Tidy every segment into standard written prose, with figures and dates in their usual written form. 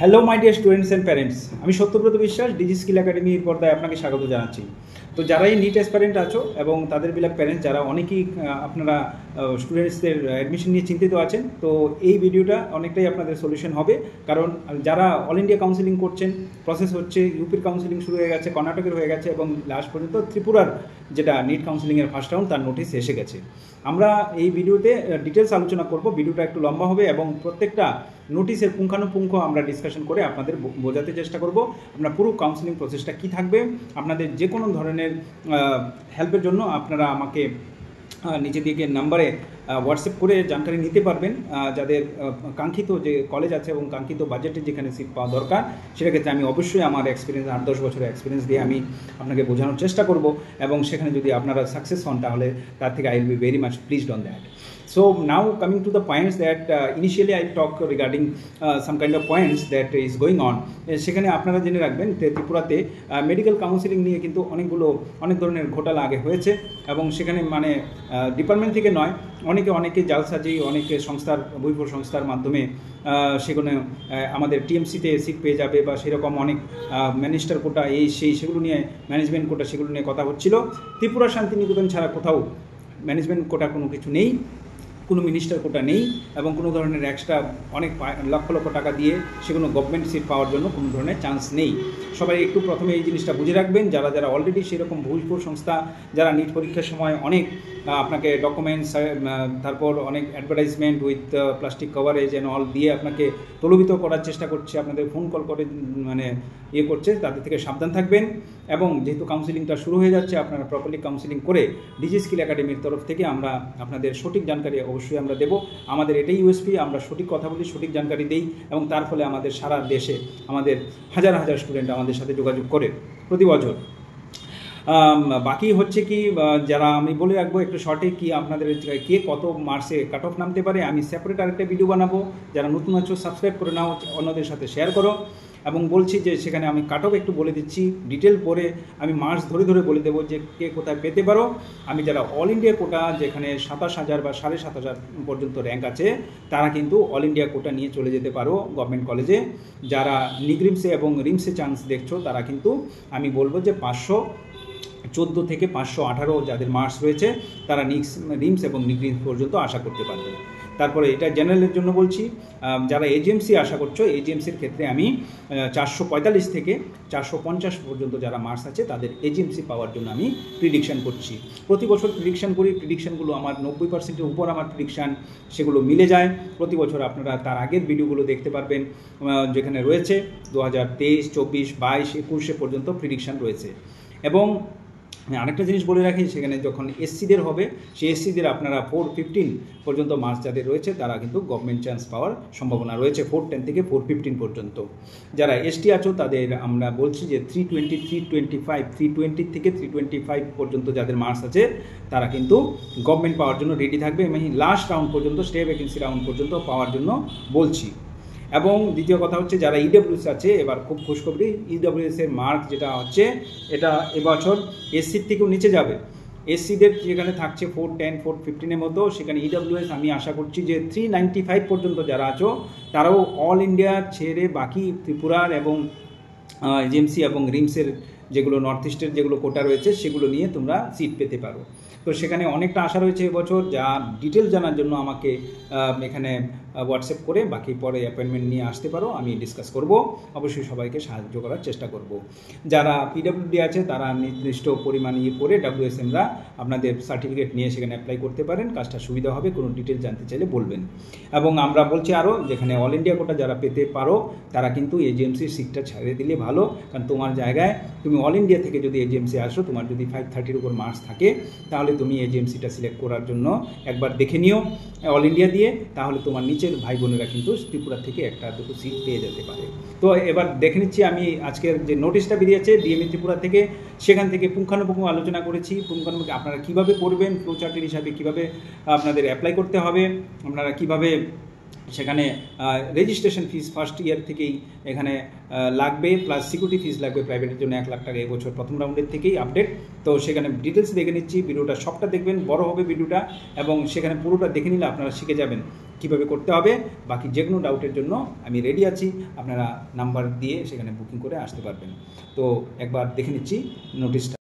Hello my dear students and parents, আমি সত্যব্রত বিশ্বাস DG skill একাডেমির পর্দায় আপনাকে স্বাগত জানাচ্ছি। তো যারাই নিট অ্যাসপারেন্ট আছো এবং তাদের বিলাক প্যারেন্টস যারা অনেকেই আপনারা স্টুডেন্টসদের অ্যাডমিশন নিয়ে চিন্তিত আছেন, তো এই ভিডিওটা অনেকটাই আপনাদের সলিউশন হবে। কারণ যারা অল ইন্ডিয়া কাউন্সিলিং করছেন, প্রসেস হচ্ছে, ইউপির কাউন্সিলিং শুরু হয়ে গেছে, কর্ণাটকের হয়ে গেছে এবং লাস্ট পর্যন্ত ত্রিপুরার যেটা নিট কাউন্সিলিংয়ের ফার্স্ট রাউন্ড তার নোটিশ এসে গেছে। আমরা এই ভিডিওতে ডিটেলস আলোচনা করব। ভিডিওটা একটু লম্বা হবে এবং প্রত্যেকটা নোটিশের পুঙ্খানুপুঙ্খ আমরা ডিসকাশন করে আপনাদের বোঝাতে চেষ্টা করব আমরা পুরো কাউন্সিলিং প্রসেসটা কী থাকবে। আপনাদের যে কোনো ধরনের হেল্পের জন্য আপনারা আমাকে নিচে দিকে নাম্বারে হোয়াটসঅ্যাপ করে জানকারি নিতে পারবেন। যাদের কাঙ্ক্ষিত যে কলেজ আছে এবং কাঙ্ক্ষিত বাজেটে যেখানে সিট পাওয়া দরকার, সেটা ক্ষেত্রে আমি অবশ্যই আমার এক্সপিরিয়েন্স 8-10 বছরের এক্সপিরিয়েন্স দিয়ে আমি আপনাকে বোঝানোর চেষ্টা করব এবং সেখানে যদি আপনারা সাকসেস হন তাহলে তার থেকে I will be very much pleased on that. So now coming to the points that initially I talk regarding some kind of points that is going on. সেখানে আপনারা জেনে রাখবেন ত্রিপুরাতে মেডিকেল কাউন্সিলিং নিয়ে কিন্তু অনেক ধরনের ঘোটালা আগে হয়েছে এবং সেখানে মানে ডিপার্টমেন্ট থেকে নয়, অনেকে জালসাজি, অনেকে সংস্থার বৈপুর সংস্থার মাধ্যমে সেখানে আমাদের টিএমসিতে সিট পেয়ে যাবে বা সেরকম অনেক মিনিস্টার কোটা সেগুলো নিয়ে, ম্যানেজমেন্ট কোটা সেগুলো নিয়ে কথা হচ্ছিল। ত্রিপুরা শান্তিনিকেতন ছাড়া কোথাও ম্যানেজমেন্ট কোটা কোনো কিছু নেই, কোনো মিনিস্টার কোটা নেই এবং কোনো ধরনের এক্সট্রা অনেক লক্ষ লক্ষ টাকা দিয়ে সেগুলো গভর্নমেন্ট সিট পাওয়ার জন্য কোনো ধরনের চান্স নেই। সবাই একটু প্রথমে এই জিনিসটা বুঝে রাখবেন। যারা অলরেডি সেরকম ভূষপুর সংস্থা যারা নিট পরীক্ষার সময় অনেক আপনাকে ডকুমেন্টস, তারপর অনেক advertisement with plastic coverage and all দিয়ে আপনাকে প্রলোভিত করার চেষ্টা করছে, আপনাদের ফোন কল করে মানে করছে, তাদের থেকে সাবধান থাকবেন। এবং যেহেতু কাউন্সিলিংটা শুরু হয়ে যাচ্ছে, আপনারা প্রপারলি কাউন্সিলিং করে ডিজি স্কিল একাডেমির তরফ থেকে আমরা আপনাদের সঠিক জানকারি অবশ্যই আমরা দেব। আমাদের এটাই ইউএসপি, আমরা সঠিক কথা বলি, সঠিক জানকারি দেই এবং তার ফলে আমাদের সারা দেশে আমাদের হাজার হাজার স্টুডেন্ট আমাদের সাথে যোগাযোগ করে প্রতি বছর। বাকি হচ্ছে কি, যারা আমি বলে রাখবো একটু শর্টে কি আপনাদের কে কত মার্কসে কাট অফ নামতে পারে, আমি সেপারেট আরেকটা ভিডিও বানাবো। যারা নতুন আছো সাবস্ক্রাইব করে নাও, অন্যদের সাথে শেয়ার করো। এবং বলছি যে সেখানে আমি কাট অফ একটু বলে দিচ্ছি, ডিটেল পরে আমি মার্কস ধরে বলে দেবো যে কে কোথায় পেতে পারো। আমি যারা অল ইন্ডিয়া কোটা যেখানে 27,000 বা 7,500 পর্যন্ত র্যাঙ্ক আছে, তারা কিন্তু অল ইন্ডিয়া কোটা নিয়ে চলে যেতে পারো গভর্নমেন্ট কলেজে। যারা নিগরিমসে এবং রিমসে চান্স দেখছো তারা কিন্তু আমি বলবো যে 514 থেকে 518 যাদের মার্কস রয়েছে তারা রিমস এবং নিগরিমস পর্যন্ত আশা করতে পারবে। তারপরে এটা জেনারেলের জন্য বলছি, যারা এজিএমসি আশা করছো, এজিএমসির ক্ষেত্রে আমি 445 থেকে 450 পর্যন্ত যারা মার্কস আছে তাদের এজিএমসি পাওয়ার জন্য আমি প্রিডিকশান করছি। প্রতি বছর প্রিডিকশান করি, প্রিডিকশানগুলো আমার 90%-এর উপর আমার প্রিডিকশান সেগুলো মিলে যায় প্রতি বছর। আপনারা তার আগের ভিডিওগুলো দেখতে পারবেন যেখানে রয়েছে 2023, 24, 22, 21 পর্যন্ত প্রিডিকশান রয়েছে। এবং আরেকটা জিনিস বলে রাখি, সেখানে যখন এসসিদের হবে সেই এসসিদের আপনারা 415 পর্যন্ত মার্কস যাদের রয়েছে তারা কিন্তু গভর্নমেন্ট চান্স পাওয়ার সম্ভাবনা রয়েছে 410 থেকে 415 পর্যন্ত। যারা এসটি আছো তাদের আমরা বলছি যে 320, 325, 320 থেকে 325 পর্যন্ত যাদের মার্কস আছে তারা কিন্তু গভর্নমেন্ট পাওয়ার জন্য রেডি থাকবে। আমি লাস্ট রাউন্ড পর্যন্ত, স্টে ভ্যাকেন্সি রাউন্ড পর্যন্ত পাওয়ার জন্য বলছি। এবং দ্বিতীয় কথা হচ্ছে যারা ইডব্লিউএস আছে, এবার খুব খুশখবরি, ইডব্লিউএসের মার্ক যেটা হচ্ছে এটা এবছর এসসির থেকেও নিচে যাবে। এসসিদের যেখানে থাকছে 410, 415-এর মতো, সেখানে ইডব্লিউএস আমি আশা করছি যে 395 পর্যন্ত যারা আছো তারাও অল ইন্ডিয়া ছেড়ে বাকি ত্রিপুরার এবং এজিএমসি এবং রিমসের যেগুলো নর্থ ইস্টের যেগুলো কোটা রয়েছে সেগুলো নিয়ে তোমরা সিট পেতে পারো। তো সেখানে অনেকটা আশা রয়েছে এবছর। যা ডিটেল জানার জন্য আমাকে এখানে হোয়াটসঅ্যাপ করে বাকি পরে অ্যাপয়েন্টমেন্ট নিয়ে আসতে পারো, আমি ডিসকাস করব। অবশ্যই সবাইকে সাহায্য করার চেষ্টা করব। যারা পিডব্লিউডি আছে তারা নির্দিষ্ট পরিমাণ করে ডাব্লিউএসএমরা আপনাদের সার্টিফিকেট নিয়ে সেখানে অ্যাপ্লাই করতে পারেন, কাজটা সুবিধা হবে। কোনো ডিটেল জানতে চাইলে বলবেন। এবং আমরা বলছি আরও, যেখানে অল ইন্ডিয়া কোটা যারা পেতে পারো তারা কিন্তু এজিএমসির সিটটা ছেড়ে দিলে ভালো। কারণ তোমার জায়গায় তুমি অল ইন্ডিয়া থেকে যদি এজিএমসি আসো, তোমার যদি 530-এর উপর মার্কস থাকে তাহলে তুমি এজিএমসিটা সিলেক্ট করার জন্য একবার দেখে নিও অল ইন্ডিয়া দিয়ে, তাহলে তোমার নিচের ভাই বোনেরা কিন্তু ত্রিপুরা থেকে একটা দুটো সিট পেয়ে যেতে পারে। তো এবার দেখে নিচ্ছি আমি আজকের যে নোটিশটা বেরিয়েছে ডিএমই ত্রিপুরা থেকে, সেখান থেকে পুঙ্খানুপুঙ্খ আলোচনা করেছি। পুঙ্খানুপুঙ্খ আপনারা কীভাবে করবেন, ফ্লোচার্টের হিসাবে কীভাবে আপনাদের অ্যাপ্লাই করতে হবে, আপনারা কীভাবে সেখানে রেজিস্ট্রেশন ফিস ফার্স্ট ইয়ার থেকেই এখানে লাগবে, প্লাস সিকিউরিটি ফিস লাগবে প্রাইভেটের জন্য 1 লাখ টাকা এবছর প্রথম রাউন্ডের থেকেই আপডেট। তো সেখানে ডিটেলস দেখে নিচ্ছি, ভিডিওটা সবটা দেখবেন, বড় হবে ভিডিওটা এবং সেখানে পুরোটা দেখে নিলে আপনারা শিখে যাবেন কীভাবে করতে হবে। বাকি যে কোনো ডাউটের জন্য আমি রেডি আছি, আপনারা নাম্বার দিয়ে সেখানে বুকিং করে আসতে পারবেন। তো একবার দেখে নিচ্ছি নোটিশটা।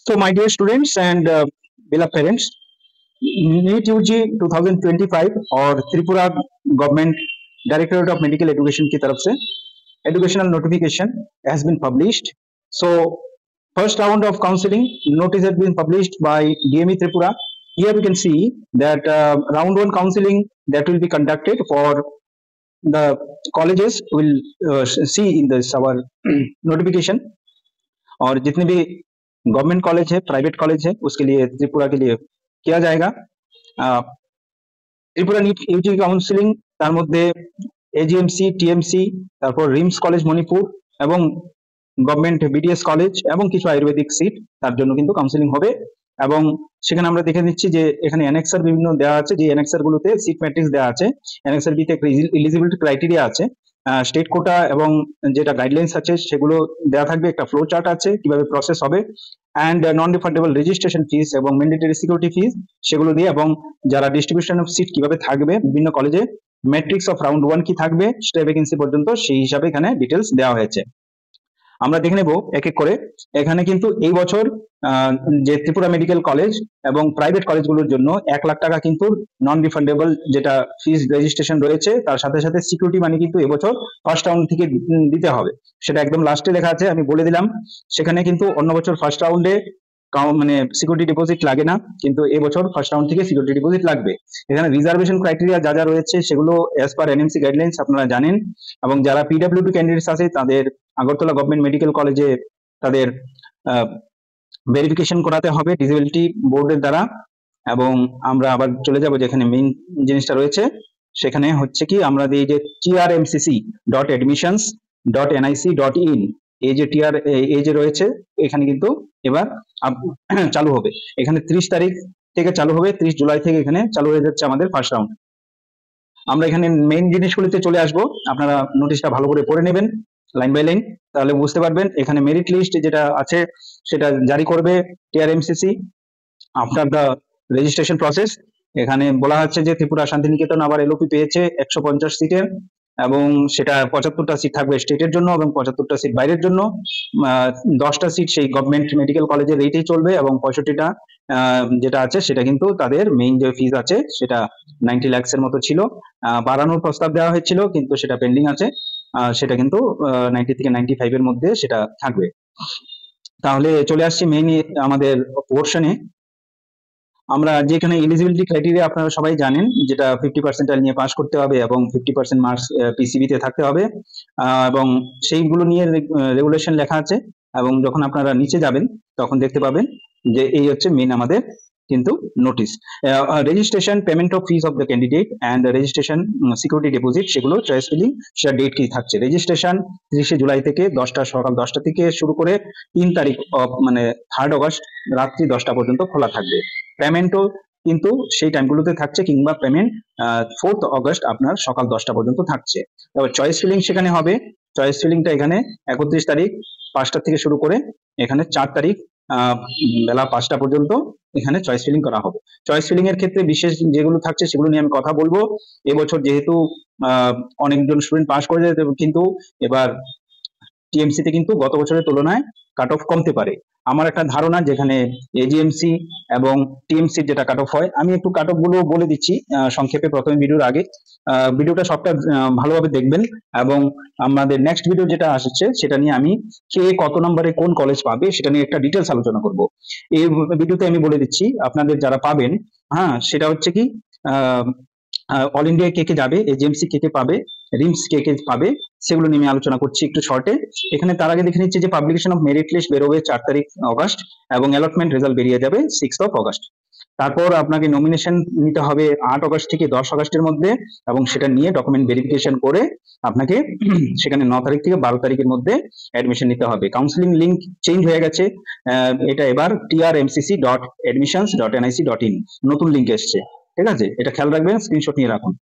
So, my dear students and beloved parents, NEET UG 2025 और Tripura government directorate of medical education की तरफ से educational notification has been published. So, first round of counseling notice has been published by DME Tripura. Here we can see that round one counseling that will be conducted for the colleges will see in this our notification. और जितने भी government college है, private college है, उसके लिए त्रिपुरा के लिए किया जाएगा। त्रिपुरा नीट ইউজি কাউন্সিলিং, তার মধ্যে এজিএমসি, টিএমসি, তারপর রিমস কলেজ মণিপুর এবং গভর্নমেন্ট বিডিএস কলেজ এবং কিছু আয়ুর্বেদিক সিট, তার জন্য কিন্তু কাউন্সিলিং হবে। এবং সেখানে আমরা দেখে নিচ্ছি যে এখানে অ্যানেক্সার বিভিন্ন দেওয়া আছে, যে অ্যানেক্সার গুলোতে সিট ম্যাট্রিক্স দেওয়া আছে। অ্যানেক্সার বিতে একটা এলিজিবিলিটি ক্রাইটেরিয়া আছে, স্টেট কোটা এবং যেটা গাইডলাইন্স আছে সেগুলো দেওয়া থাকবে, একটা ফ্লো চার্ট আছে কিভাবে প্রসেস হবে, and non refundable registration fees এবং ম্যান্ডেটরি সিকিউরিটি ফিস সেগুলো দিয়ে, এবং যারা ডিস্ট্রিবিউশন অফ সিট কিভাবে থাকবে বিভিন্ন কলেজে, ম্যাট্রিক্স অফ রাউন্ড ওয়ান কি থাকবে সেটা ভ্যাকেন্সি পর্যন্ত, সেই হিসাবে এখানে ডিটেলস দেওয়া হয়েছে। আমরা দেখে নেব এক এক করে। এখানে কিন্তু এই বছর যে ত্রিপুরা মেডিকেল কলেজ এবং প্রাইভেট কলেজগুলোর জন্য 1,00,000 টাকা কিন্তু নন রিফান্ডেবল যেটা ফিস রেজিস্ট্রেশন রয়েছে, তার সাথে সাথে সিকিউরিটি মানি কিন্তু এবছর ফার্স্ট রাউন্ড থেকে দিতে হবে, সেটা একদম লাস্টে লেখা আছে, আমি বলে দিলাম। সেখানে কিন্তু অন্য বছর ফার্স্ট রাউন্ডে মানে সিকিউরিটি ডিপোজিট লাগে না, কিন্তু এবছর ফার্স্ট রাউন্ড থেকে সিকিউরিটি ডিপোজিট লাগবে। এখানে রিজার্ভেশন ক্রাইটেরিয়া যা যা রয়েছে সেগুলো অ্যাজ পার এনএমসি গাইডলাইন্স আপনারা জানেন। এবং যারা পিডব্লিউডি ক্যান্ডিডেটস আছে তাদের আগরতলা গভর্নমেন্ট মেডিকেল কলেজে তাদের ভেরিফিকেশন করাতে হবে ডিসেবিলিটি বোর্ডের দ্বারা। এবং আমরা আবার চলে যাব যেখানে মেইন জিনিসটা রয়েছে, সেখানে হচ্ছে কি আমরা এই যে trmcc.admissions.nic.in এই যে এই যে রয়েছে, এখানে কিন্তু এবার চালু হবে। এখানে 30 তারিখ থেকে চালু হবে, 30 জুলাই থেকে এখানে চালু হয়ে যাচ্ছে আমাদের ফার্স্ট রাউন্ড। আমরা এখানে মেইন জিনিসগুলিতে চলে আসব, আপনারা নোটিশটা ভালো করে পড়ে নেবেন লাইন বাই লাইন, তাহলে বুঝতে পারবেন। এখানে মেরিট লিস্ট যেটা আছে সেটা জারি করবে টিআরএমসিসি আফটার দ্য রেজিস্ট্রেশন প্রসেস। এখানে বলা হচ্ছে যে ত্রিপুরা শান্তিনিকেতন আবার এলওপি পেয়েছে 150 সিটের, এবং সেটা 75টা সিট থাকবে স্টেটের জন্য এবং 75টা সিট বাইরের জন্য। 10টা সিট সেই গভর্নমেন্ট মেডিকেল কলেজের রেটেই চলবে, এবং 65টা যেটা আছে সেটা কিন্তু তাদের মেইন যে ফিজ আছে সেটা 90 লাখসের মতো ছিল, বাড়ানোর প্রস্তাব দেওয়া হয়েছিল কিন্তু সেটা পেন্ডিং আছে, সেটা কিন্তু 90 থেকে 95 এর মধ্যে সেটা থাকবে। তাহলে চলে আসছি মেইন আমাদের পোর্শনে। আমরা যেখানে এলিজিবিলিটি ক্রাইটেরিয়া আপনারা সবাই জানেন, যেটা 50% নিয়ে পাস করতে হবে এবং 50% মার্কস পিসিবি তে থাকতে হবে, এবং সেইগুলো নিয়ে রেগুলেশন লেখা আছে। এবং যখন আপনারা নিচে যাবেন তখন দেখতে পাবেন যে এই হচ্ছে মেইন আমাদের কিন্তু notice. Registration payment of fees of the candidate and registration security deposit, সেগুলো চয়েস ফিলিং, সেটা ডেট কি থাকছে। রেজিস্ট্রেশন 30 জুলাই থেকে সকাল 10টা থেকে শুরু করে 3 তারিখ মানে 3 অগস্ট রাত্রি 10টা পর্যন্ত খোলা থাকবে। পেমেন্টও কিন্তু সেই টাইমগুলোতে থাকছে, কিংবা পেমেন্ট 4 অগস্ট আপনার সকাল 10টা পর্যন্ত থাকছে। এবার চয়েস ফিলিং সেখানে হবে, চয়েস ফিলিংটা এখানে 31 তারিখ 5টা থেকে শুরু করে এখানে 4 তারিখ বেলা 5টা পর্যন্ত এখানে চয়েস ফিলিং করা হবে। চয়েস ফিলিং এর ক্ষেত্রে বিশেষ যেগুলো থাকছে সেগুলো নিয়ে আমি কথা বলবো। এবছর যেহেতু অনেকজন স্টুডেন্ট পাস করে যায়, কিন্তু এবার টিএমসি তে কিন্তু গত বছরের তুলনায় কাট অফ কমতে পারে। আমার একটা ধারণা, যেখানে এজিএমসি এবং টিএমসি যেটা কাট অফ হয়, আমি একটু কাট অফ গুলো বলে দিচ্ছি সংক্ষেপে প্রথমে ভিডিওর আগে। ভিডিওটা সবটা ভালোভাবে দেখবেন, এবং আমাদের নেক্সট ভিডিও যেটা আসছে সেটা নিয়ে আমি কে কত নম্বরে কোন কলেজ পাবে সেটা নিয়ে একটা ডিটেলস আলোচনা করব। এই ভিডিওতে আমি বলে দিচ্ছি আপনাদের যারা পাবেন, হ্যাঁ, সেটা হচ্ছে কি অল ইন্ডিয়া কে কে যাবে, এজিএমসি কে কে পাবে, রিমস কে কে পাবে, সেগুলো নিয়ে আমি আলোচনা করছি একটু শর্টে। এখানে তার আগে দেখে নিচ্ছি যে পাবলিকেশন অফ মেরিট লিস্ট বেরোবে 4 তারিখ অগস্ট, এবং অ্যালটমেন্ট রেজাল্ট বেরিয়ে যাবে 6 অগস্ট। তারপর আপনাকে নমিনেশন নিতে হবে 8 অগস্ট থেকে 10 অগস্টের মধ্যে, এবং সেটা নিয়ে ডকুমেন্ট ভেরিফিকেশন করে আপনাকে সেখানে 9 তারিখ থেকে 12 তারিখের মধ্যে অ্যাডমিশন নিতে হবে। কাউন্সিলিং লিংক চেঞ্জ হয়ে গেছে, এটা এবার trmcc.admissions.nic.in নতুন লিংক এসছে, ঠিক আছে, এটা খেয়াল রাখবেন, স্ক্রিনশট নিয়ে রাখুন।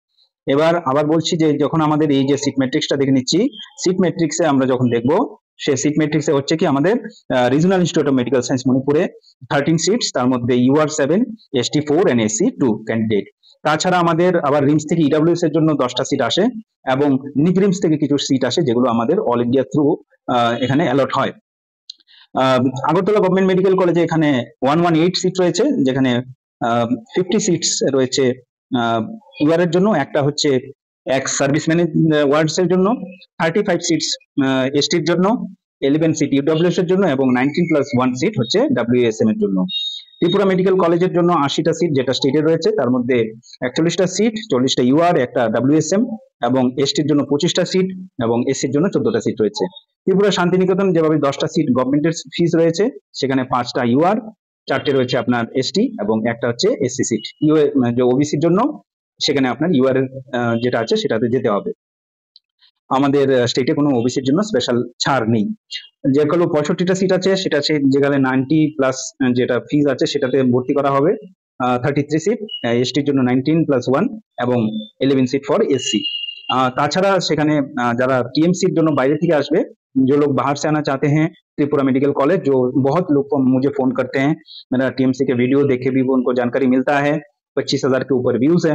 এবার আবার বলছি যে যখন আমাদের এই যে সিট ম্যাট্রিক্সটা দেখে নিচ্ছি, সিট ম্যাট্রিক্সে আমরা যখন দেখবো, সে সিট ম্যাট্রিক্সে হচ্ছে কি আমাদের regional institute of medical science মণিপুরে 13 সিটস, তার মধ্যে UR 7, ST 4 and SC 2 candidate. তাছাড়া আমাদের আবার রিমস থেকে ইডাব্লিউএস এর জন্য 10টা সিট আসে, এবং নিগরিমস থেকে কিছু সিট আসে যেগুলো আমাদের অল ইন্ডিয়া থ্রু এখানে অ্যালট হয়। আহ, আগরতলা গভর্নমেন্ট মেডিকেল কলেজে এখানে 118 সিট রয়েছে, যেখানে 50 সিটস রয়েছে ইউআর এর জন্য, একটা হচ্ছে এক্স সার্ভিসম্যান ওয়ার্ডস এর জন্য, 35 সিটস এসটির জন্য, 11 সিট ইউডব্লিউএস এর জন্য, এবং 19+1 সিট হচ্ছে ডাব্লিউএসএম এর জন্য। ত্রিপুরা মেডিকেল কলেজের জন্য 80টা সিট যেটা স্টেটে রয়েছে, তার মধ্যে 41টা সিট, 40টা ইউআর, একটা ডাব্লিউএসএম, এবং এসটির জন্য 25টা সিট, এবং এসসির জন্য 14টা সিট রয়েছে। ত্রিপুরা শান্তিনিকেতন যেভাবে 10টা সিট গভর্নমেন্টের ফিস রয়েছে, সেখানে 5টা ইউআর, 4টে রয়েছে আপনার এসটি, এবং একটা হচ্ছে এসসি সিট। যে ওবিসির জন্য সেখানে আপনার ইউআর এর যেটা আছে সেটাতে যেতে হবে। আমাদের স্টেটে কোনো ওবিসির জন্য স্পেশাল ছাড় নেই। যেগুলো 65টা সিট আছে সেটা আছে, যেখানে 90+ যেটা ফিজ আছে সেটাতে ভর্তি করা হবে। 33 সিট এসটির জন্য, 19+1, এবং 11 सीट फॉर एससी। ताछाड़ा सेखाने যারা टीएमसी জন্য বাইরে থেকে আসবে, जो लोग बाहर से आना चाहते हैं त्रिपुरा मेडिकल कॉलेज, जो बहुत लोग मुझे फोन करते हैं, मेरा टीएमसी के वीडियो देखे भी उनको जानकारी मिलता है, 25,000 के ऊपर व्यूज है।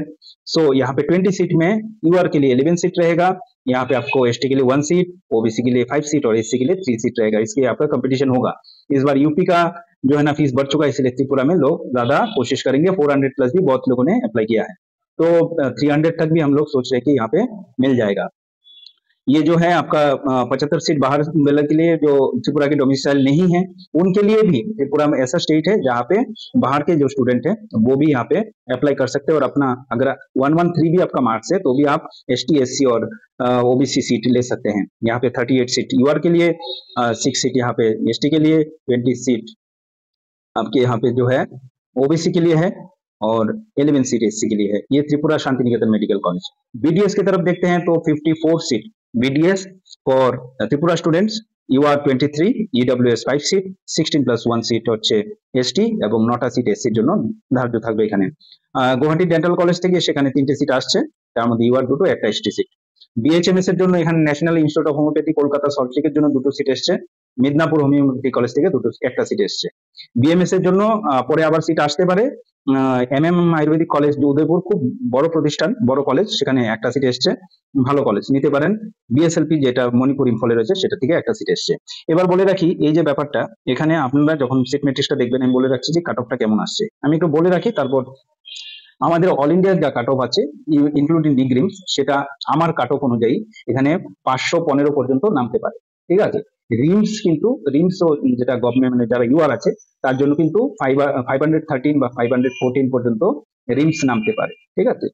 सो यहाँ पे 20 सीट में यूआर के लिए 11 सीट रहेगा, यहाँ पे आपको एसटी के लिए 1 सीट, ओबीसी के लिए 5 सीट और एससी के लिए 3 सीट रहेगा। इसके आपका कंपटीशन होगा। इस बार यूपी का जो है ना फीस बढ़ चुका है, इसलिए त्रिपुरा में लोग ज्यादा कोशिश करेंगे। 400+ भी बहुत लोगों ने अप्लाई किया है, तो 300 तक भी हम लोग सोच रहे हैं कि यहाँ पे मिल जाएगा। ये जो है आपका 75 सीट बाहर वाले के लिए, जो त्रिपुरा के डोमिसाइल नहीं है उनके लिए भी त्रिपुरा में ऐसा स्टेट है जहाँ पे बाहर के जो स्टूडेंट है वो भी यहाँ पे अप्लाई कर सकते हैं, और अपना अगर 113 भी आपका मार्क्स है तो भी आप एसटी एससी और ओबीसी सीट ले सकते हैं। यहाँ पे 38 सीट यूआर के लिए, 6 सीट यहाँ पे एसटी के लिए, 20 सीट आपके यहाँ पे जो है ओबीसी के लिए है, और 11 सीट एससी के लिए है। ये Tripura Shanti Niketan medical college. BDS की तरफ देखते हैं तो 54 seat BDS for Tripura students, UR 23, EWS 5 seat, 16+1 seat হচ্ছে এসটি, এবং 9টা সিট এসসির জন্য ধার্য থাকবে এখানে। গুয়াহাটি ডেন্টাল কলেজ থেকে সেখানে 3টে সিট আসছে, তার মধ্যে ইউআর 2টো, একটা এসটি সিট। বিএইচএমএস এর জন্য এখানে national institute of homeopathy Kolkata সল্টলেকের জন্য 2টো সিট এসছে, মিদনাপুর হোমিওপ্যাথি কলেজ থেকে একটা সিট এসছে। বিএমএস এর জন্য পরে আবার সিট আসতে পারে। এমএম আয়ুর্বেদিক কলেজ উদয়পুর, খুব বড় প্রতিষ্ঠান, বড় কলেজ, সেখানে একটা সিট এসছে, ভালো কলেজ, নিতে পারেন। বিএসএলপি যেটা মণিপুর ইম্ফলে রয়েছে সেটা থেকে একটা সিট এসছে। এবার বলে রাখি এই যে ব্যাপারটা, এখানে আপনারা যখন সিট ম্যাট্রিক্সটা দেখবেন, আমি বলে রাখছি যে কাট অফটা কেমন আসছে, আমি একটু বলে রাখি। তারপর আমাদের অল ইন্ডিয়ার যা কাট অফ আছে ইনক্লুডিং ডিগ্রিমস, সেটা আমার কাট অফ অনুযায়ী এখানে 515 পর্যন্ত নামতে পারে, ঠিক আছে। রিমস কিন্তু রিমসও যেটা গভর্নমেন্ট মানে যারা ইউআর আছে তার জন্য কিন্তু 513 বা 514 পর্যন্ত রিমস নামতে পারে, ঠিক আছে।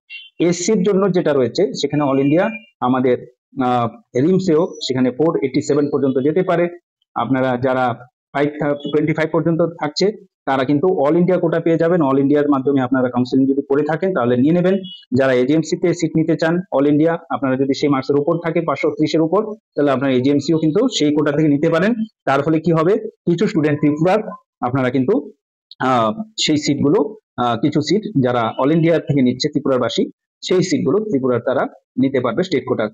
এসসির জন্য যেটা রয়েছে সেখানে অল ইন্ডিয়া আমাদের রিমসেও সেখানে 487 পর্যন্ত যেতে পারে। আপনারা যারা 525 পর্যন্ত থাকছে তারা কিন্তু অল ইন্ডিয়া কোটা পেয়ে যাবেন। অল ইন্ডিয়ার মাধ্যমে আপনারা কাউন্সিলিং যদি করে থাকেন তাহলে নিয়ে নেবেন। যারা এজিএমসি তে সিট নিতে চান অল ইন্ডিয়া, আপনারা যদি সেই মার্কসের উপর থাকে 530 এর উপর, তাহলে আপনার এজিএমসিও কিন্তু সেই কোটা থেকে নিতে পারেন। তার ফলে কি হবে, কিছু স্টুডেন্ট ত্রিপুরার আপনারা কিন্তু সেই সিটগুলো, কিছু সিট যারা অল ইন্ডিয়া থেকে নিচ্ছে ত্রিপুরার বাসী, সেই সিটগুলো ত্রিপুরার তারা নিতে পারবে স্টেট কোটা,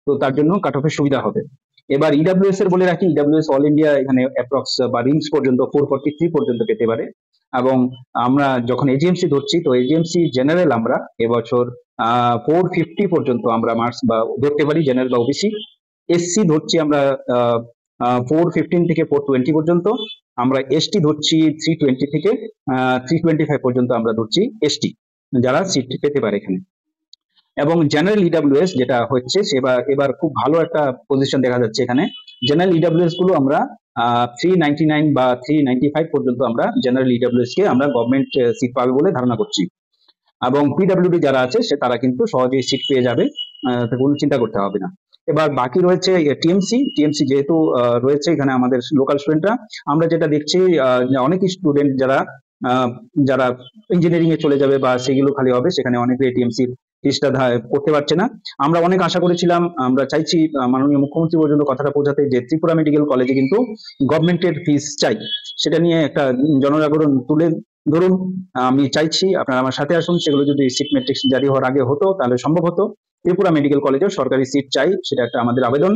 তো তার জন্য কাট অফের সুবিধা হবে। এবার ইডব্লিউএস এর বলে রাখি, ইডব্লিউএস অল ইন্ডিয়া এখানে অ্যাপ্রক্স বা রিমস পর্যন্ত 443 পর্যন্ত পেতে পারে, এবং আমরা যখন এজিএমসি ধরছি তো এজিএমসি জেনারেল আমরা এবছর 450 পর্যন্ত আমরা মার্কস বা ধরতে পারি, জেনারেল বা ওবিসি। এসসি ধরছি আমরা 415 থেকে 420 পর্যন্ত, আমরা এসটি ধরছি 320 থেকে 325 পর্যন্ত আমরা ধরছি এসটি যারা সিট পেতে পারে এখানে। এবং জেনারেল ইডব্লিউএস যেটা হচ্ছে সেবা এবার খুব ভালো একটা পজিশন দেখা যাচ্ছে এখানে। জেনারেল ইডব্লিউএস গুলো আমরা 399 বা 395 পর্যন্ত আমরা জেনারেল ইডব্লিউএস কে আমরা গভর্নমেন্ট সিট পাবে বলে ধারণা করছি, এবং পিডব্লিউডি যারা আছে সে তারা কিন্তু সহজেই সিট পেয়ে যাবে, কোনো চিন্তা করতে হবে না। এবার বাকি রয়েছে টিএমসি যেহেতু রয়েছে এখানে আমাদের লোকাল স্টুডেন্টরা, আমরা যেটা দেখছি অনেক স্টুডেন্ট যারা যারা ইঞ্জিনিয়ারিং এ চলে যাবে বা সেগুলো খালি হবে, সেখানে অনেকে টিএমসি ফিসটা করতে পারছে না। আমরা অনেক আশা করেছিলাম, আমরা চাইছি মাননীয় মুখ্যমন্ত্রী পর্যন্ত কথাটা পৌঁছাতে যে ত্রিপুরা মেডিকেল কলেজে কিন্তু গভর্নমেন্টের ফিস চাই, সেটা নিয়ে একটা জনজাগরণ তুলে ধরুন। আমি চাইছি আপনারা আমার সাথে আসুন, সেগুলো যদি সিট ম্যাট্রিক্স জারি হওয়ার আগে হতো তাহলে সম্ভব হতো। ত্রিপুরা মেডিকেল কলেজেও সরকারি সিট চাই, সেটা একটা আমাদের আবেদন।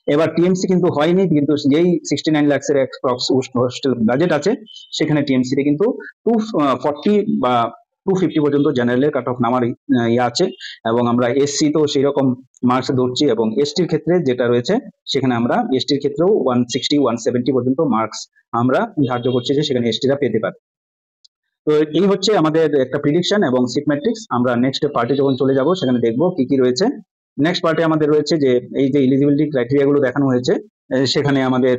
এবার টিএমসি কিন্তু হয়নি, কিন্তু যেই 69 লাখের হোস্টেল বাজেট আছে সেখানে টিএমসি তে কিন্তু 240 বা 250 পর্যন্ত জেনারেলের কাট অফ নামার ইয়ে আছে, এবং আমরা এসসি তো সেই রকম মার্কস ধরছি, এবং এসটির ক্ষেত্রে যেটা রয়েছে সেখানে আমরা এসটির ক্ষেত্রেও 160 170 পর্যন্ত মার্কস আমরা ধার্য করছি যে সেখানে এসটিরা পেতে পারে। তো এই হচ্ছে আমাদের একটা প্রিডিকশন এবং সিট ম্যাট্রিক্স। আমরা নেক্সট পার্টে যখন চলে যাব সেখানে দেখবো কি কি রয়েছে। নেক্সট পার্টে আমাদের রয়েছে যে এই যে এলিজিবিলিটি ক্রাইটেরিয়া গুলো দেখানো হয়েছে, সেখানে আমাদের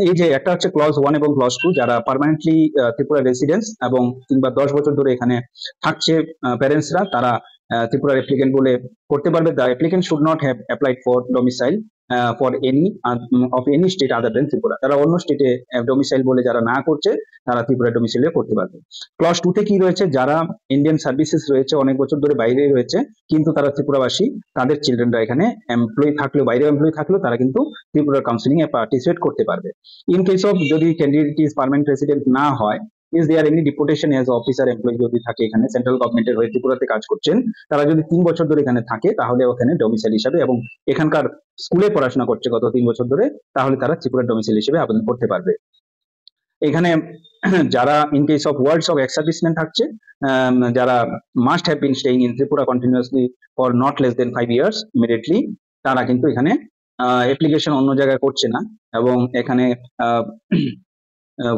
এই যে একটা হচ্ছে ক্লজ 1 এবং ক্লজ 2, যারা পার্মানেন্টলি ত্রিপুরা রেসিডেন্স এবং কিংবা 10 বছর ধরে এখানে থাকছে প্যারেন্টসরা, তারা ত্রিপুরার অ্যাপ্লিকেন্ট বলে করতে পারবে। The applicant should not have applied for domicile for any of any state other than Tripura. তারা অন্য স্টেটে ডোমিসাইল বলে যারা না করছে তারা ত্রিপুরা ডোমিসাইলে করতে পারবে। ক্লজ 2 তে কি রয়েছে, যারা ইন্ডিয়ান সার্ভিসেস রয়েছে, অনেক বছর ধরে বাইরে রয়েছে কিন্তু তারা ত্রিপুরাবাসী, তাদের চিলড্রেনরা এখানে এমপ্লয়ি থাকলেও, বাইরে এমপ্লয়ি থাকলেও তারা কিন্তু ত্রিপুরার কাউন্সিলিং এ পার্টিসিপেট করতে পারবে। ইন কেস অফ যদি ক্যান্ডিডেট ইজ পার্মানেন্ট রেসিডেন্ট না হয়, is there any deputation as officer employee যদি থাকে এখানে সেন্ট্রাল গভর্নমেন্টের হয়ে ত্রিপুরাতে কাজ করছেন, তারা যদি 3 বছর ধরে এখানে থাকে তাহলে ওখানে ডোমিসাইল হিসাবে, এবং এখানকার স্কুলে পড়াশোনা করছে গত 3 বছর ধরে, তাহলে তারা ত্রিপুরার ডোমিসাইল হিসেবে আবেদন করতে পারবে। এখানে যারা in case of words of ex serviceman থাকছে, যারা must have been staying in Tripura continuously for not less than 5 years immediately, তারা কিন্তু এখানে অ্যাপ্লিকেশন অন্য জায়গায় করছে না, এবং এখানে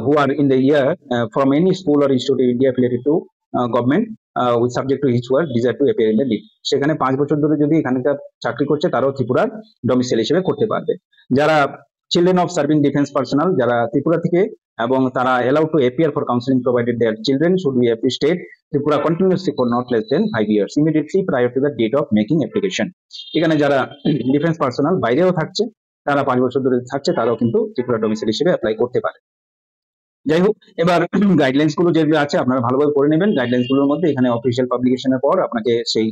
who are in the year from any school or institute in India affiliated to government with subject to which were desire to appear in the league, সেখানে 5 বছর ধরে যদি এখানকার চাকরি করছে তারাও ত্রিপুরার ডোমিসাইল হিসেবে করতে পারবে। যারা children of serving defence personal, যারা ত্রিপুরা থেকে, এবং তারা allowed to appear for counseling provided their children should be stayed Tripura continuously for not less than 5 years immediately prior to the date of making application। এখানে যারা ডিফেন্স পার্সোনাল বাইরেও থাকছে, তারা 5 বছর ধরে থাকছে, তারাও কিন্তু ত্রিপুরা ডোমিসাইল হিসেবে অ্যাপ্লাই করতে পারে। যাই হোক, এবার গাইডলাইন্স গুলো যেগুলো আছে আপনারা ভালোভাবে পড়ে নেবেন। গাইডলাইন্স গুলোর মধ্যে এখানে অফিসিয়াল পাবলিকেশনের পর আপনাকে সেই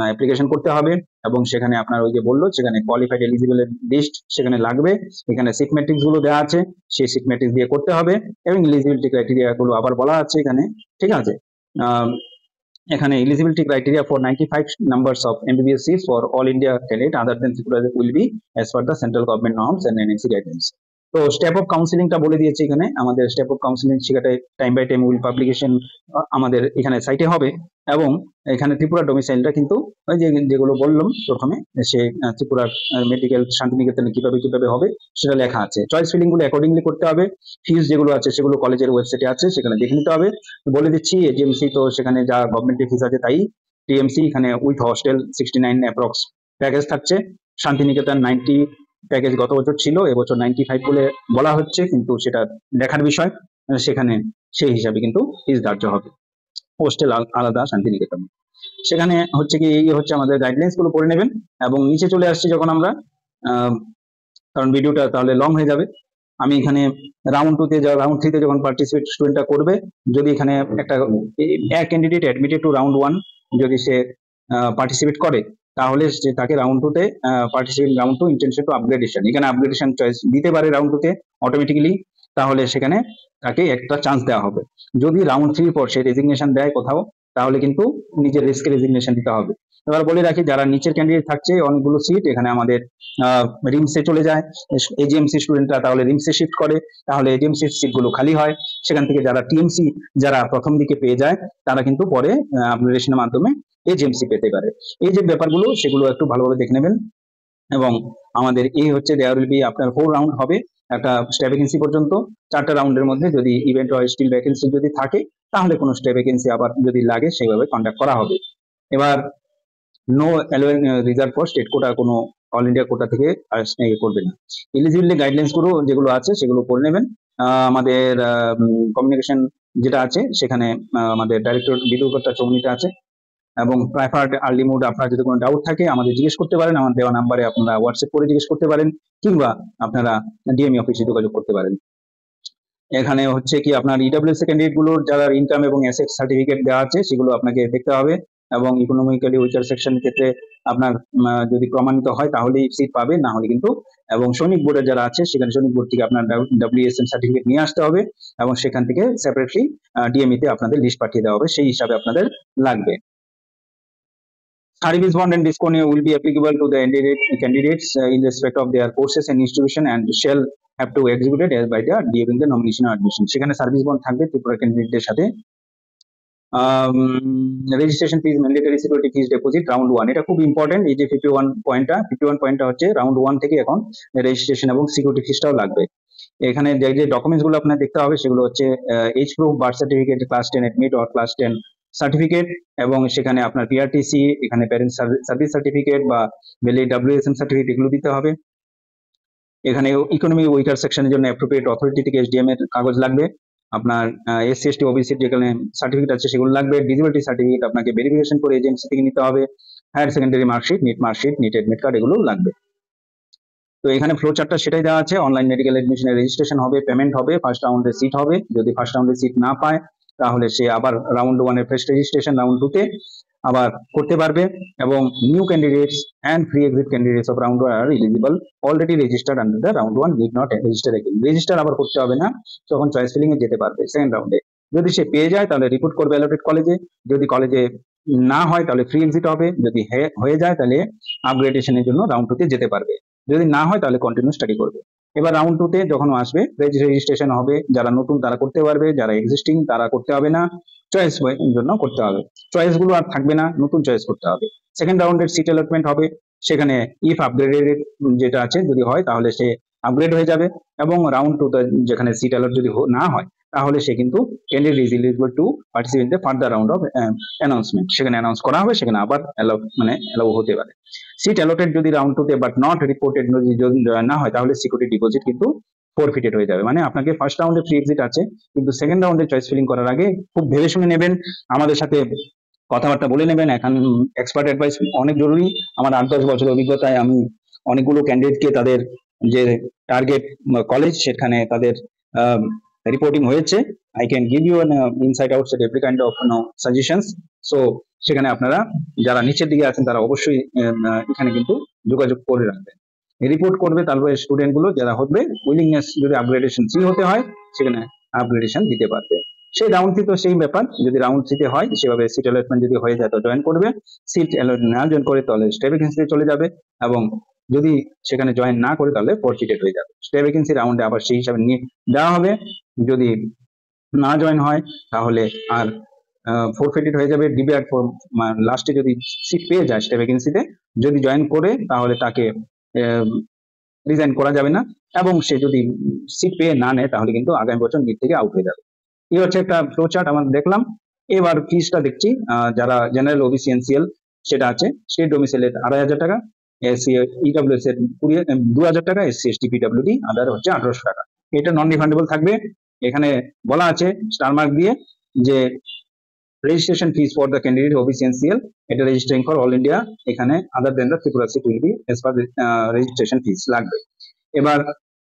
অ্যাপ্লিকেশন করতে হবে, এবং সেখানে আপনার ওই যে বললো সেখানে কোয়ালিফাইড এলিজিবল লিস্ট সেখানে লাগবে। এখানে সিট ম্যাট্রিক্স গুলো দেওয়া আছে, সেই সিট ম্যাট্রিক্স দিয়ে করতে হবে, এবং এলিজিবিলিটি ক্রাইটেরিয়া গুলো আবার বলা আছে এখানে, ঠিক আছে। এখানে eligibility criteria for 95 numbers of MBBS seats for all India candidate other than Tripura will be as per the central government norms and NNC guidelines। তো স্টেপ অফ কাউন্সিলিংটা বলে দিয়েছে এখানে। আমাদের স্টেপ অফ কাউন্সিলিং সেখানে time by time will publication আমাদের এখানে সাইটে হবে, এবং এখানে ত্রিপুরা ডোমিসাইলটা কিন্তু ওই যে যেগুলো বললাম প্রথমে, সে ত্রিপুরা মেডিকেল শান্তিনিকেতনে কিভাবে হবে সেটা লেখা আছে। চয়েস ফিলিং গুলো অ্যাকর্ডিংলি করতে হবে। ফিজ যেগুলো আছে সেগুলো কলেজের ওয়েবসাইটে আছে, সেখানে দেখে নিতে হবে। বলে দিচ্ছি এজিএমসি তো সেখানে যা গভর্নমেন্টের ফিজ আছে তাই। টিএমসি এখানে উইথ হস্টেল 69 অ্যাপ্রক্স প্যাকেজ থাকছে। শান্তিনিকেতন 90 প্যাকেজ গত বছর ছিল, এবছর 95 বলে বলা হচ্ছে, কিন্তু সেটা দেখার বিষয়। সেখানে সেই হিসাবে কিন্তু ফিজ ধার্য হবে। হোস্টেল আলাদা শান্তিনিকেতন। সেখানে হচ্ছে কি এই হচ্ছে আমাদের গাইডলাইন্স গুলো পড়ে নেবেন, এবং নিচে চলে আসছি যখন আমরা, কারণ ভিডিওটা তাহলে লং হয়ে যাবে। আমি এখানে রাউন্ড 2 তে রাউন্ড 3 তে যখন পার্টিসিপেট স্টুডেন্টটা করবে, যদি এখানে একটা ক্যান্ডিডেট অ্যাডমিটেড টু রাউন্ড 1 যদি সে পার্টিসিপেট করে, তাহলে তাকে রাউন্ড 2 তে participate round 2 intention to upgradation, এখানে আপগ্রেডেশন চয়েস দিতে পারে রাউন্ড 2 তে অটোমেটিক্যালি, তাহলে সেখানে তাকে একটা চান্স দেওয়া হবে। যদি রাউন্ড 3 পর সে রেজিগনেশন দেয় কোথাও, তাহলে কিন্তু নিজের রিস্কে রেজিগনেশন দিতে হবে। এবার বলে রাখি, যারা নিচের ক্যান্ডিডেট থাকছে অনেকগুলো সিট, এখানে আমাদের রিমসে চলে যায় এজিএমসি স্টুডেন্টরা, তাহলে রিমসে শিফট করে, তাহলে এজিএমসি সিটগুলো খালি হয়। সেখান থেকে যারা টিএমসি যারা প্রথম দিকে পেয়ে যায়, তারা কিন্তু পরে আপগ্রেডেশনের মাধ্যমে এজিএমসি পেতে পারে। এই যে ব্যাপারগুলো সেগুলো একটু ভালোভাবে দেখে নেবেন। এবং আমাদের এই হচ্ছে দেয়ার উইল বি আপনার 4 রাউন্ড হবে একটা স্টে ভ্যাকেন্সি পর্যন্ত। 4টা রাউন্ডের মধ্যে যদি ইভেন্ট হয় স্টিল ভ্যাকেন্সি যদি থাকে, তাহলে কোনো স্টে ভ্যাকেন্সি আবার যদি লাগে সেইভাবে কন্ডাক্ট করা হবে। এবার no allowance reserve for state quota, কোনো অল ইন্ডিয়া কোটা থেকে করবে না। এলিজিবিলিটি গাইডলাইন্স গুলো যেগুলো আছে সেগুলো পড়ে নেবেন। আমাদের কমিউনিকেশন যেটা আছে সেখানে আমাদের ডাইরেক্টর বিদ্যুৎকর্তা চৌনিটা আছে, এবং প্রাইফার্ড আর্লি মোড। আপনার যদি কোনো ডাউট থাকে আমাদের জিজ্ঞেস করতে পারেন, আমার দেওয়া নাম্বারে আপনারা হোয়াটসঅ্যাপ করে জিজ্ঞেস করতে পারেন, কিংবা আপনারা ডিএমই অফিসে যোগাযোগ করতে পারেন। এখানে হচ্ছে কি আপনার ইডব্লিউএস ক্যান্ডিডেট গুলোর যারা ইনকাম এবং অ্যাসেট সার্টিফিকেট দেওয়া আছে সেগুলো আপনাকে দেখতে হবে, এবং ইকোনমিক্যালি উইকার সেকশনের ক্ষেত্রে আপনার যদি প্রমাণিত হয় তাহলেই সিট পাবে, না হলে কিন্তু। এবং সৈনিক বোর্ডের যারা আছে সেখানে সৈনিক বোর্ড থেকে আপনার ডাব্লিউএসএন সার্টিফিকেট নিয়ে আসতে হবে, এবং সেখান থেকে সেপারেটলি ডিএমই তে আপনাদের লিস্ট পাঠিয়ে দেওয়া হবে, সেই হিসাবে আপনাদের লাগবে। Service bond and discount will be applicable to the candidates in respect of their courses and institution and shall have to executed as by the during the nomination or admission। সেখানে service bond থাকবে ত্রিপুরা ক্যান্ডিডেটদের সাথে, registration ফিজ, mandatory security ফিজ, deposit, round 1 এটা খুব important. এই যে 51 পয়েন্টটা হচ্ছে round 1 থেকে এখন রেজিস্ট্রেশন এবং সিকিউরিটি ফিজটাও লাগবে। এখানে যে যে ডকুমেন্টস গুলো আপনার দেখতে হবে সেগুলো হচ্ছে age proof, birth certificate, class 10 admit or class 10 certificate, এবং সেখানে আপনার পিআরটিসি, এখানে প্যারেন্ট সার্ভিস সার্টিফিকেট বা ভ্যালিড ডাব্লিউএসএম সার্টিফিকেট এগুলো দিতে হবে। এখানে ইকোনমি উইকার সেকশনের জন্য অ্যাপ্রোপ্রিয়েট অথরিটি থেকে এসডিএম এর কাগজ লাগবে। আপনার এসসি এসটি ওবিসি যেখানে সার্টিফিকেট আছে সেগুলো লাগবে। ডিসেবিলিটি সার্টিফিকেট আপনাকে ভেরিফিকেশন করে এজেন্সি থেকে নিতে হবে। Higher secondary marksheet, NEET admit card এগুলো লাগবে। তো এখানে ফ্লো চার্টটা সেটাই দেওয়া আছে। অনলাইন মেডিকেল এডমিশনের রেজিস্ট্রেশন হবে, পেমেন্ট হবে, ফার্স্ট রাউন্ডে সিট হবে। যদি ফার্স্ট রাউন্ডে সিট না পায় তাহলে সে আবার রাউন্ড 1 এর ফ্রেশ রেজিস্ট্রেশন রাউন্ড 2 তে আবার করতে পারবে। এবং new candidates and free exit candidates of round 1 are eligible, already registered under the round 1 need not register again. Register আবার করতে হবে না, তখন চয়েস ফিলিং এ যেতে পারবে সেকেন্ড রাউন্ডে। যদি সে পেয়ে যায় তাহলে রিপোর্ট করবে অ্যালোটেড কলেজে, যদি কলেজে না হয় তাহলে ফ্রি এক্সিট হবে, যদি হয়ে যায় তাহলে আপগ্রেডেশনের জন্য রাউন্ড 2 তে যেতে পারবে, যদি না হয় তাহলে কন্টিনিউ স্টাডি করবে। এবার রাউন্ড 2 তে যখন আসবে রেজিস্ট্রেশন হবে, যারা নতুন তারা করতে পারবে, যারা এক্সিস্টিং তারা করতে হবে না, চয়েস জন্য করতে হবে। চয়েস গুলো আর থাকবে না, নতুন চয়েস করতে হবে। সেকেন্ড রাউন্ডের সিট অ্যালটমেন্ট হবে, সেখানে ইফ আপগ্রেডেড যেটা আছে যদি হয় তাহলে সে আপগ্রেড হয়ে যাবে। এবং রাউন্ড 2 তে যেখানে সিট অ্যালট যদি না হয় তাহলে সে কিন্তু candidate is eligible to participate in the further round of announcement, সেখানে অ্যানাউন্স করা হবে, সেখানে আবার অ্যালাউ হতে পারে। সিট অ্যালটেড যদি রাউন্ড 2 তে বাট নট রিপোর্টেড যদি জয়েন না হয় তাহলে সিকিউরিটি ডিপোজিট কিন্তু ফরফিটেড হয়ে যাবে। মানে আপনাকে ফার্স্ট রাউন্ডে ফ্রি এক্সিট আছে, কিন্তু সেকেন্ড রাউন্ডে চয়েস ফিলিং করার আগে খুব ভেবে শুনে নেবেন, আমাদের সাথে কথাবার্তা বলে নেবেন। এখন এক্সপার্ট অ্যাডভাইস অনেক জরুরি। আমার 8-10 বছরের অভিজ্ঞতায় আমি অনেকগুলো ক্যান্ডিডেটকে তাদের যে টার্গেট কলেজ সেখানে তাদের রিপোর্টিং হয়েছে। I can give you an insight outside every kind of suggestions. So সেখানে আপনারা যারা নিচের দিকে আছেন তারা অবশ্যই এখানে কিন্তু যোগাযোগ করে রাখবেন। রিপোর্ট করবে, তারপরে স্টুডেন্ট গুলো যারা হবে উইলিংনেস, যদি আপগ্রেডেশন 3 হতে হয় সেখানে আপগ্রেডেশন দিতে পারবে। সেই রাউন্ড 3 তো সেই ব্যাপার, যদি রাউন্ড 3 তে হয় সেভাবে সিট অ্যালটমেন্ট যদি হয়ে যায় তো জয়েন করবে, সিট অ্যালটমেন্ট না জয়েন করে তাহলে স্টে ভ্যাকেন্সিতে চলে যাবে, এবং যদি সেখানে জয়েন না করে তাহলে ফরফিটেড হয়ে যাবে। স্টে ভ্যাকেন্সি রাউন্ডে আবার সেই হিসাবে নিয়ে দেওয়া হবে, যদি না জয়েন হয় তাহলে আর ফরফিটেড হয়ে যাবে। ডিবিআর লাস্টে যদি সিট পেয়ে যায় স্টে ভ্যাকেন্সিতে, যদি জয়েন করে তাহলে তাকে রিজাইন করা যাবে না, এবং সে যদি সিট পেয়ে না নেয় তাহলে কিন্তু আগামী বছর নিট থেকে আউট হয়ে যাবে। এই হচ্ছে একটা ফ্লো চার্ট আমরা দেখলাম। এবার ফিসটা দেখছি, যারা জেনারেল ওবিসি এনসিএল সেটা আছে স্টেট ডোমিসাইলের 2,500 টাকা, এসসি ইডব্লিউএস এর 2,000 টাকা, এসসি এসটি পিডব্লিউডি আদার হচ্ছে 1,800 টাকা। এটা নন রিফান্ডেবল থাকবে। এখানে বলা আছে স্টার মার্ক দিয়ে যে registration fees for the candidate OBC NCL, এটা registering for all India, এখানে other than the Tripura seat will be as per registration fees লাগবে। এবার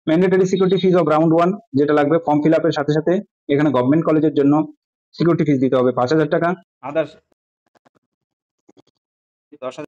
mandatory security fees of round 1 যেটা লাগবে ফর্ম ফিল আপের সাথে সাথে, এখানে গভর্নমেন্ট কলেজের জন্য সিকিউরিটি ফিজ দিতে হবে 5,000 টাকা, আদার্স 10,000